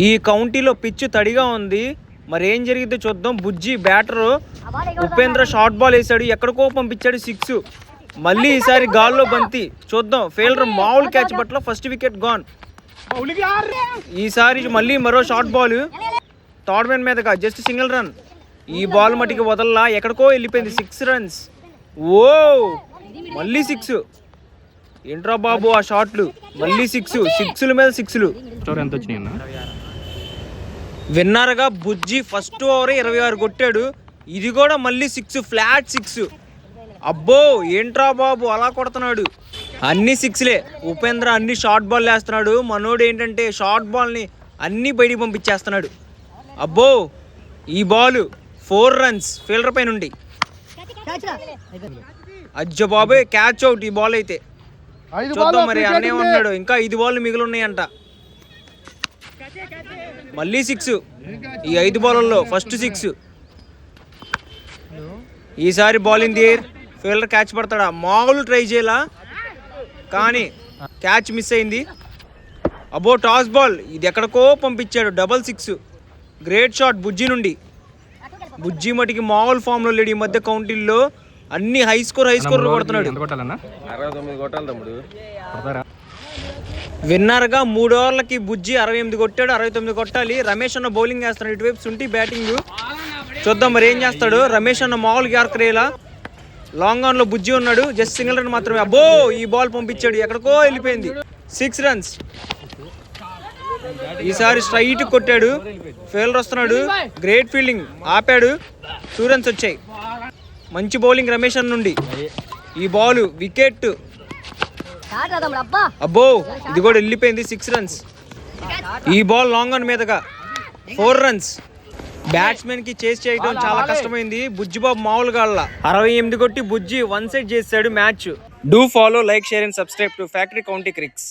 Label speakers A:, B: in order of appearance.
A: ఈ కౌంటీలో పిచ్ తడిగా ఉంది, మరి ఏం జరిగిందో చూద్దాం. బుజ్జి బ్యాటర్ ఉపేంద్ర షార్ట్ బాల్ వేసాడు, ఎక్కడికో పంపించాడు 6. మళ్ళీ ఈసారి గాల్లో బంతి చూద్దాం. ఫీల్డర్ మామూలు క్యాచ్ పట్ల ఫస్ట్ వికెట్ గాన్. ఈసారి మళ్ళీ మరో షార్ట్ బాల్ థర్డ్ మ్యాన్ మీదగా, జస్ట్ సింగిల్ రన్. ఈ బాల్ మటుకి వదల్లా, ఎక్కడికో వెళ్ళిపోయింది. 6 రన్స్. ఓ మళ్ళీ 6. ఏంట్రా బాబు ఆ షాట్లు, మళ్ళీ 6ల మీద 6లు.
B: ఎంత వచ్చినాయి?
A: విన్నర్గా బుజ్జి ఫస్ట్ ఓవర్ 26 కొట్టాడు, ఇది కూడా మళ్ళీ 6, ఫ్లాట్ 6. అబ్బో ఏంట్రా బాబు అలా కొడుతున్నాడు, అన్ని 6లే. ఉపేంద్ర అన్ని షార్ట్ బాల్ వేస్తున్నాడు, మనోడు ఏంటంటే షార్ట్ బాల్ని అన్ని బయటికి పంపించేస్తున్నాడు. అబ్బో ఈ బాల్ 4 రన్స్ ఫీల్డర్ పై నుండి. అజ్జ బాబే క్యాచ్ అవుట్ ఈ బాల్ అయితే. చూద్దాం మరి అన్నే ఉన్నాడు, ఇంకా 5 బాల్ మిగిలి ఉన్నాయంట. మళ్ళీ 6, ఈ 5 బాల్లో ఫస్ట్ 6. ఈసారి ball in the air, fielder catch పడతాడా? మామూలు ట్రై చేయాల కానీ క్యాచ్ మిస్ అయింది. అబ్బో టాస్ బాల్, ఇది ఎక్కడికో పంపించాడు. డబల్ 6. గ్రేట్ షాట్ బుజ్జి నుండి. బుజ్జి మటుకి మామూలు ఫామ్లో లేడు ఈ మధ్య. కౌంటీల్లో అన్ని హై స్కోర్ కొడుతున్నాడు. విన్నర్గా 3 ఓవర్లకి బుజ్జి 68 కొట్టాడు, 69 కొట్టాలి. రమేష్ అన్న బౌలింగ్ వేస్తున్నాడు, ఇటువైపు సుంటి బ్యాటింగ్. చూద్దాం మరి ఏం చేస్తాడు. రమేష్ అన్న మామూలు యార్కరేలా, లాంగ్ ఆన్లో బుజ్జి ఉన్నాడు, జస్ట్ సింగిల్ రన్ మాత్రమే. అబ్బో ఈ బాల్ పంపించాడు, ఎక్కడికో వెళ్ళిపోయింది. 6 రన్స్. ఈసారి స్ట్రైట్ కొట్టాడు, ఫీల్డర్ వస్తున్నాడు, గ్రేట్ ఫీల్డింగ్, ఆపాడు. 2 రన్స్ వచ్చాయి. మంచి బౌలింగ్ రమేష్ అన్న నుండి. ఈ బాల్ వికెట్. అబ్బో ఇది కూడా వెళ్ళిపోయింది. 6 రన్స్. ఈ బాల్ లాంగ్ ఆన్ మీదగా 4 రన్స్. బ్యాట్స్మెన్ కి చేస్ చేయడం చాలా కష్టమైంది. బుజ్జిబాబు మామూలుగా 68 కొట్టి బుజ్జి 1 సైడ్ చేశాడు match. Do follow, like, share and subscribe to factory county క్రిక్స్.